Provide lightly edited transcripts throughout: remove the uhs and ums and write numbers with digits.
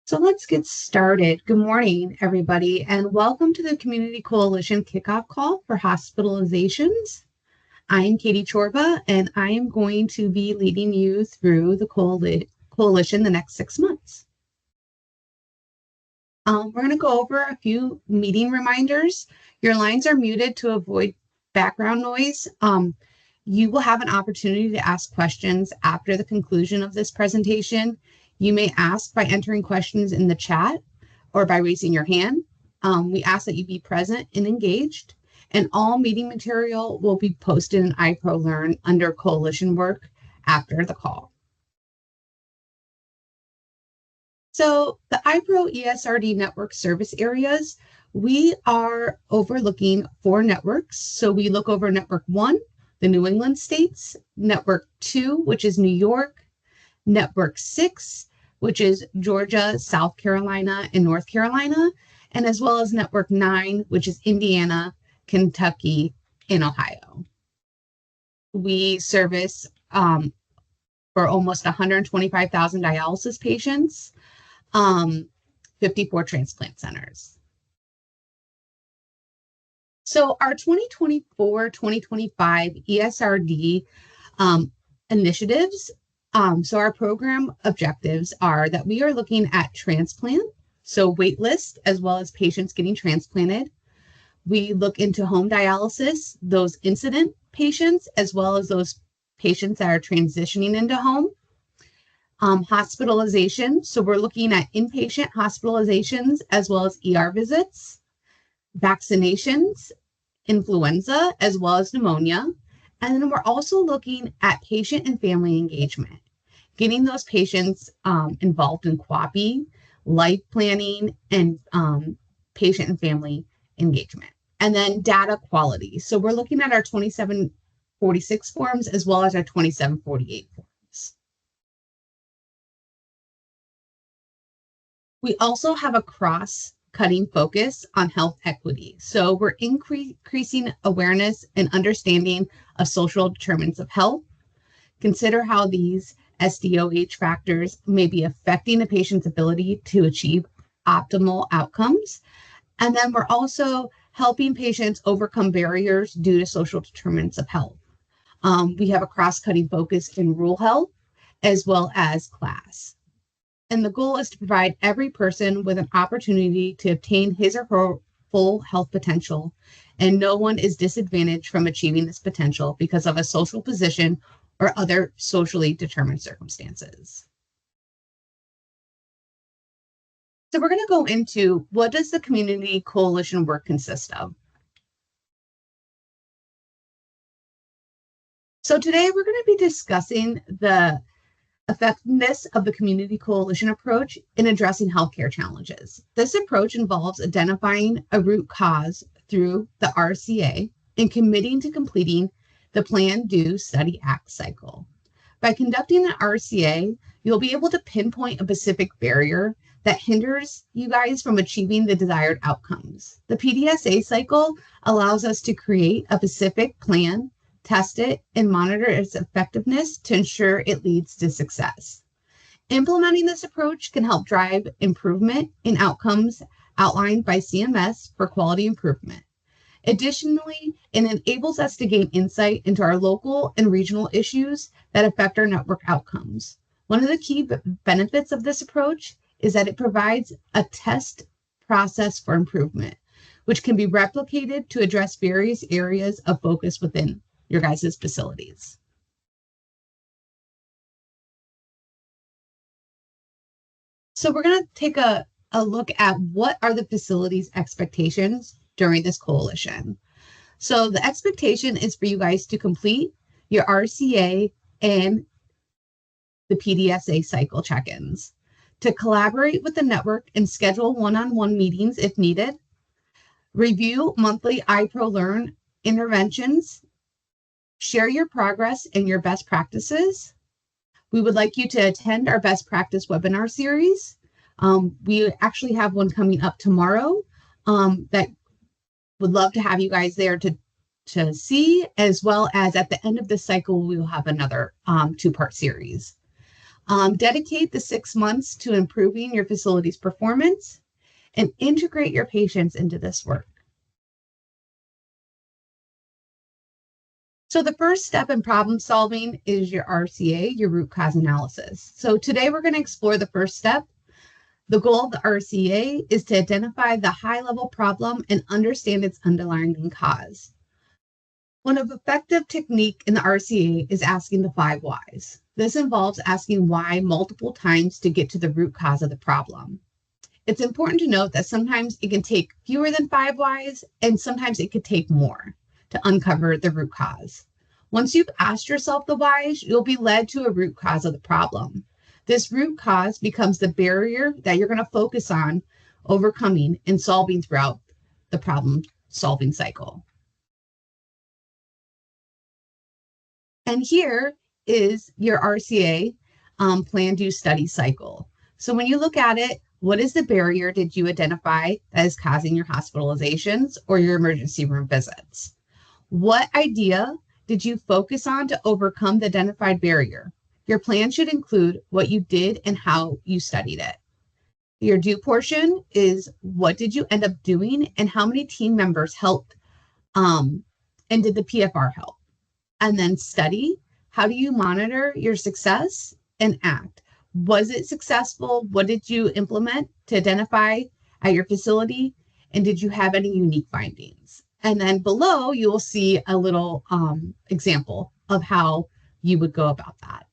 So let's get started. Good morning, everybody, and welcome to the Community Coalition kickoff call for hospitalizations. I'm Katie Chorba, and I am going to be leading you through the coalition the next 6 months. We're going to go over a few meeting reminders. Your lines are muted to avoid background noise. You will have an opportunity to ask questions after the conclusion of this presentation. You may ask by entering questions in the chat or by raising your hand. We ask that you be present and engaged, and all meeting material will be posted in IPRO Learn under coalition work after the call. So the IPRO ESRD network service areas, we are overlooking 4 networks. So we look over network 1, the New England states, network 2, which is New York, network 6, which is Georgia, South Carolina, and North Carolina, and as well as network 9, which is Indiana, Kentucky, and Ohio. We service for almost 125,000 dialysis patients, 54 transplant centers. So our 2024-2025 ESRD initiatives, so our program objectives are that we are looking at transplant, so wait list, as well as patients getting transplanted. We look into home dialysis, those incident patients, as well as those patients that are transitioning into home. Hospitalization, so we're looking at inpatient hospitalizations as well as ER visits. Vaccinations, influenza, as well as pneumonia. And then we're also looking at patient and family engagement, getting those patients involved in QAPI, life planning, and patient and family engagement. And then data quality. So we're looking at our 2746 forms as well as our 2748 forms. We also have a cross-cutting focus on health equity. So we're increasing awareness and understanding of social determinants of health. Consider how these SDOH factors may be affecting the patient's ability to achieve optimal outcomes. And then we're also helping patients overcome barriers due to social determinants of health. We have a cross-cutting focus in rural health as well as class. And the goal is to provide every person with an opportunity to obtain his or her full health potential, and no one is disadvantaged from achieving this potential because of a social position or other socially determined circumstances. So we're going to go into what does the community coalition work consist of? So today we're going to be discussing the effectiveness of the community coalition approach in addressing healthcare challenges. This approach involves identifying a root cause through the RCA and committing to completing the Plan, Do, Study, Act cycle. By conducting an RCA, you'll be able to pinpoint a specific barrier that hinders you guys from achieving the desired outcomes. The PDSA cycle allows us to create a specific plan, test it, and monitor its effectiveness to ensure it leads to success. Implementing this approach can help drive improvement in outcomes outlined by CMS for quality improvement. Additionally, it enables us to gain insight into our local and regional issues that affect our network outcomes. One of the key benefits of this approach is that it provides a test process for improvement, which can be replicated to address various areas of focus within your guys' facilities. So we're going to take a look at what are the facilities' expectations during this coalition. So the expectation is for you guys to complete your RCA and the PDSA cycle check-ins, to collaborate with the network and schedule one-on-one meetings if needed, review monthly IPRO Learn interventions, share your progress and your best practices. We would like you to attend our best practice webinar series. We actually have one coming up tomorrow that would love to have you guys there to see, as well as at the end of this cycle, we will have another 2-part series. Dedicate the 6 months to improving your facility's performance and integrate your patients into this work. So the first step in problem solving is your RCA, your root cause analysis. So today we're going to explore the first step. The goal of the RCA is to identify the high-level problem and understand its underlying cause. One effective technique in the RCA is asking the 5 whys. This involves asking why multiple times to get to the root cause of the problem. It's important to note that sometimes it can take fewer than 5 whys, and sometimes it could take more to uncover the root cause. Once you've asked yourself the whys, you'll be led to a root cause of the problem. This root cause becomes the barrier that you're going to focus on overcoming and solving throughout the problem solving cycle. And here is your RCA plan, do, study cycle. So when you look at it, what is the barrier did you identify that is causing your hospitalizations or your emergency room visits? What idea did you focus on to overcome the identified barrier? Your plan should include what you did and how you studied it. Your do portion is what did you end up doing and how many team members helped and did the PFR help? And then study, how do you monitor your success and act? Was it successful? What did you implement to identify at your facility? And did you have any unique findings? And then below, you will see a little example of how you would go about that.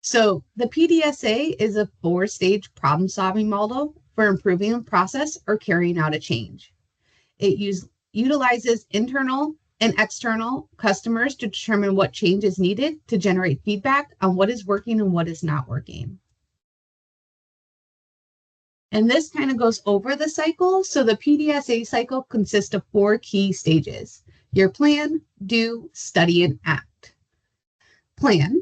So the PDSA is a 4-stage problem-solving model for improving a process or carrying out a change. It utilizes internal and external customers to determine what change is needed to generate feedback on what is working and what is not working. And this kind of goes over the cycle. So the PDSA cycle consists of 4 key stages: your plan, do, study, and act. Plan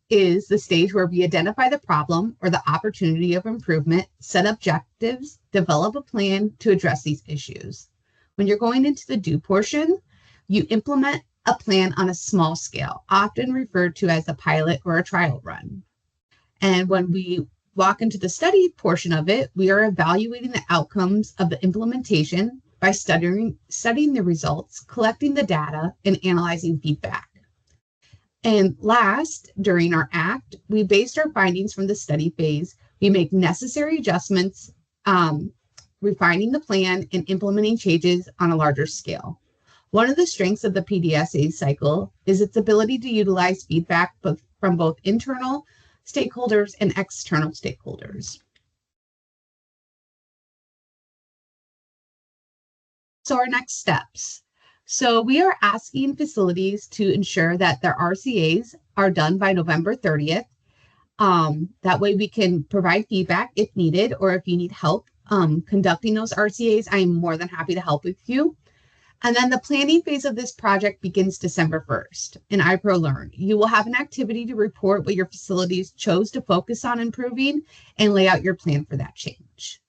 is the stage where we identify the problem or the opportunity of improvement, set objectives, develop a plan to address these issues. When you're going into the do portion, you implement a plan on a small scale, often referred to as a pilot or a trial run. And when we walk into the study portion of it, we are evaluating the outcomes of the implementation by studying the results, collecting the data, and analyzing feedback. And last, during our act, we based our findings from the study phase. We make necessary adjustments, refining the plan and implementing changes on a larger scale. One of the strengths of the PDSA cycle is its ability to utilize feedback from both internal stakeholders and external stakeholders. So our next steps. So we are asking facilities to ensure that their RCAs are done by November 30th. That way we can provide feedback if needed, or if you need help conducting those RCAs, I am more than happy to help with you. And then the planning phase of this project begins December 1st in IPRO Learn. You will have an activity to report what your facilities chose to focus on improving and lay out your plan for that change.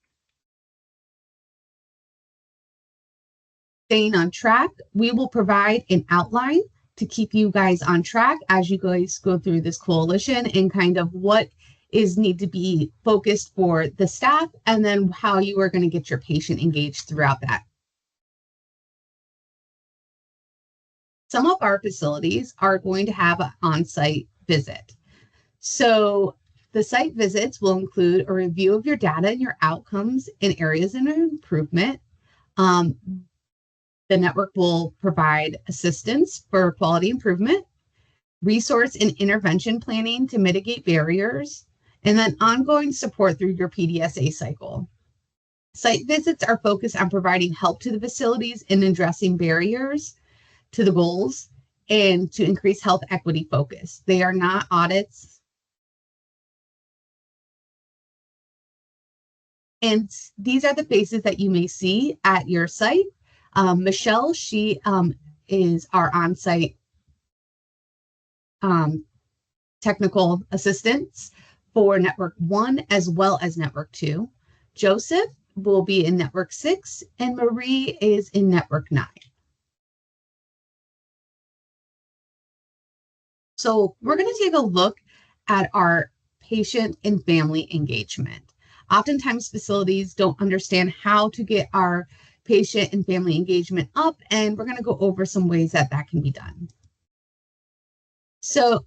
Staying on track, we will provide an outline to keep you guys on track as you guys go through this coalition and kind of what is need to be focused for the staff, and then how you are going to get your patient engaged throughout that. Some of our facilities are going to have an on-site visit. So the site visits will include a review of your data and your outcomes and areas of improvement. The network will provide assistance for quality improvement, resource and intervention planning to mitigate barriers, and then ongoing support through your PDSA cycle. Site visits are focused on providing help to the facilities in addressing barriers to the goals and to increase health equity focus. They are not audits. And these are the faces that you may see at your site. Michelle, she is our on-site technical assistance for Network 1 as well as Network 2. Joseph will be in Network 6, and Marie is in Network 9. So we're going to take a look at our patient and family engagement. Oftentimes facilities don't understand how to get our patient and family engagement up, and we're going to go over some ways that that can be done. So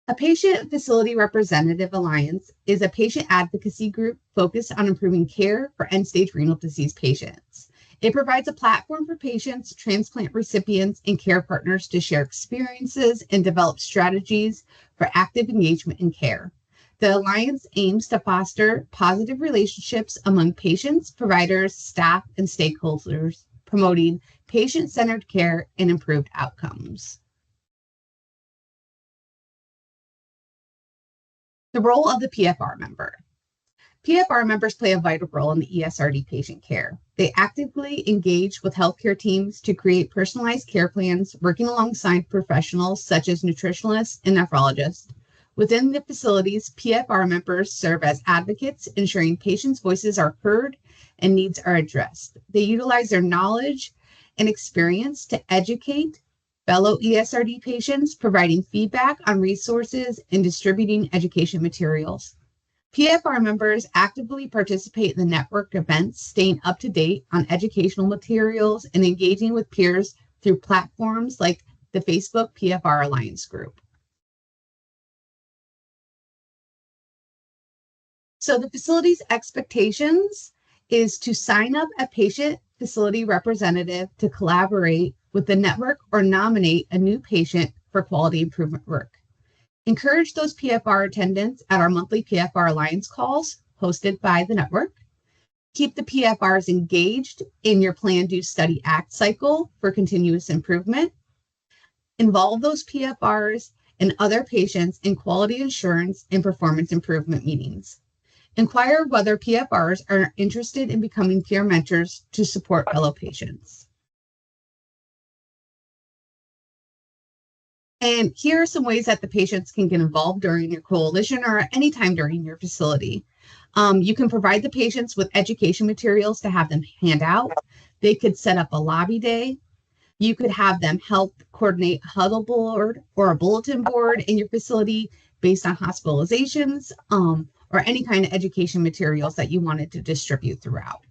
a patient facility representative alliance is a patient advocacy group focused on improving care for end-stage renal disease patients. It provides a platform for patients, transplant recipients, and care partners to share experiences and develop strategies for active engagement in care. The alliance aims to foster positive relationships among patients, providers, staff, and stakeholders, promoting patient-centered care and improved outcomes. The role of the PFR member. PFR members play a vital role in the ESRD patient care. They actively engage with healthcare teams to create personalized care plans, working alongside professionals such as nutritionists and nephrologists. Within the facilities, PFR members serve as advocates, ensuring patients' voices are heard and needs are addressed. They utilize their knowledge and experience to educate fellow ESRD patients, providing feedback on resources and distributing education materials. PFR members actively participate in the network events, staying up to date on educational materials and engaging with peers through platforms like the Facebook PFR Alliance group. So the facility's expectations is to sign up a patient facility representative to collaborate with the network or nominate a new patient for quality improvement work. Encourage those PFR attendants at our monthly PFR Alliance calls hosted by the network. Keep the PFRs engaged in your Plan, Do, Study, Act cycle for continuous improvement. Involve those PFRs and other patients in quality assurance and performance improvement meetings. Inquire whether PFRs are interested in becoming peer mentors to support fellow patients. And here are some ways that the patients can get involved during your coalition or anytime during your facility. You can provide the patients with education materials to have them hand out. They could set up a lobby day. You could have them help coordinate a huddle board or a bulletin board in your facility based on hospitalizations or any kind of education materials that you wanted to distribute throughout.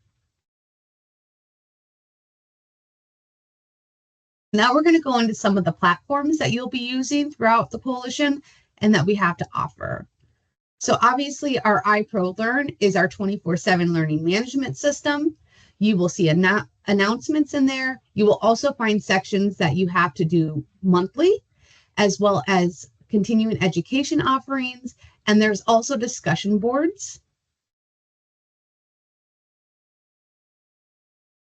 Now we're going to go into some of the platforms that you'll be using throughout the coalition and that we have to offer. So obviously our IPRO Learn is our 24/7 learning management system. You will see announcements in there. You will also find sections that you have to do monthly, as well as continuing education offerings. And there's also discussion boards.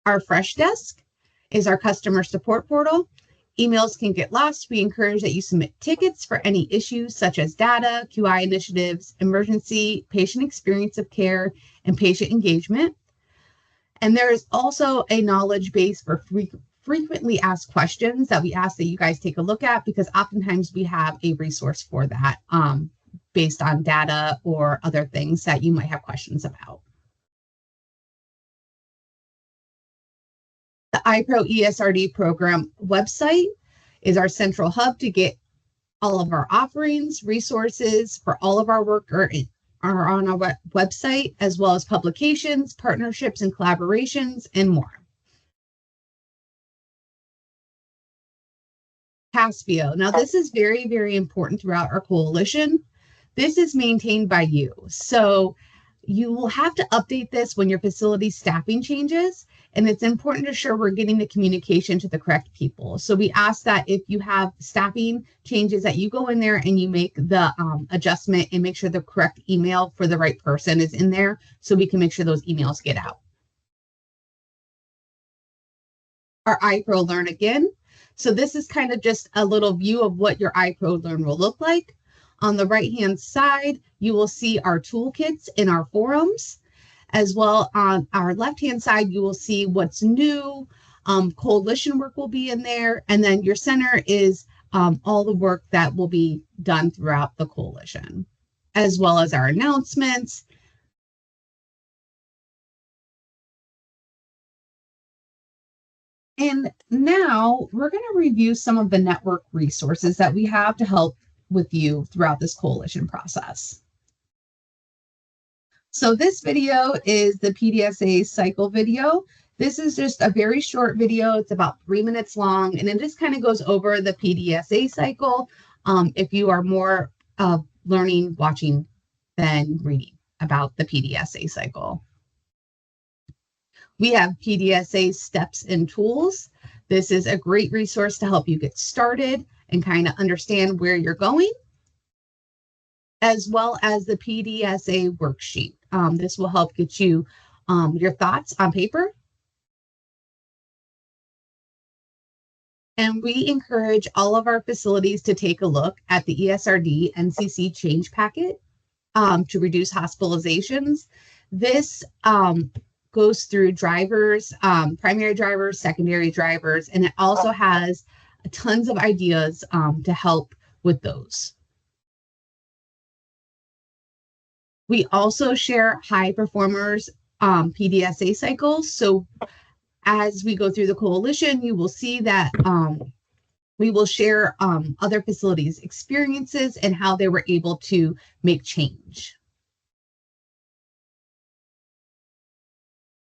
Our Fresh Desk is our customer support portal. Emails can get lost. We encourage that you submit tickets for any issues such as data, QI initiatives, emergency, patient experience of care, and patient engagement. And there is also a knowledge base for frequently asked questions that we ask that you guys take a look at, because oftentimes we have a resource for that based on data or other things that you might have questions about. The IPRO ESRD program website is our central hub to get all of our offerings, resources for all of our work are on our website, as well as publications, partnerships, and collaborations, and more. Caspio. Now, this is very, very important throughout our coalition. This is maintained by you. So you will have to update this when your facility staffing changes, and it's important to ensure we're getting the communication to the correct people. So we ask that if you have staffing changes that you go in there and you make the adjustment and make sure the correct email for the right person is in there so we can make sure those emails get out. Our IPRO Learn again. So this is kind of just a little view of what your IPRO Learn will look like. On the right-hand side, you will see our toolkits in our forums. As well, on our left-hand side, you will see what's new. Coalition work will be in there. And then your center is all the work that will be done throughout the coalition, as well as our announcements. And now we're going to review some of the network resources that we have to help with you throughout this coalition process. So this video is the PDSA cycle video. This is just a very short video. It's about 3 minutes long, and it just kind of goes over the PDSA cycle. If you are more learning, watching than reading about the PDSA cycle. We have PDSA steps and tools. This is a great resource to help you get started and kind of understand where you're going, as well as the PDSA worksheet. This will help get you your thoughts on paper. And we encourage all of our facilities to take a look at the ESRD NCC change packet to reduce hospitalizations. This goes through drivers, primary drivers, secondary drivers, and it also has tons of ideas to help with those. We also share high performers PDSA cycles. So as we go through the coalition, you will see that we will share other facilities' experiences and how they were able to make change.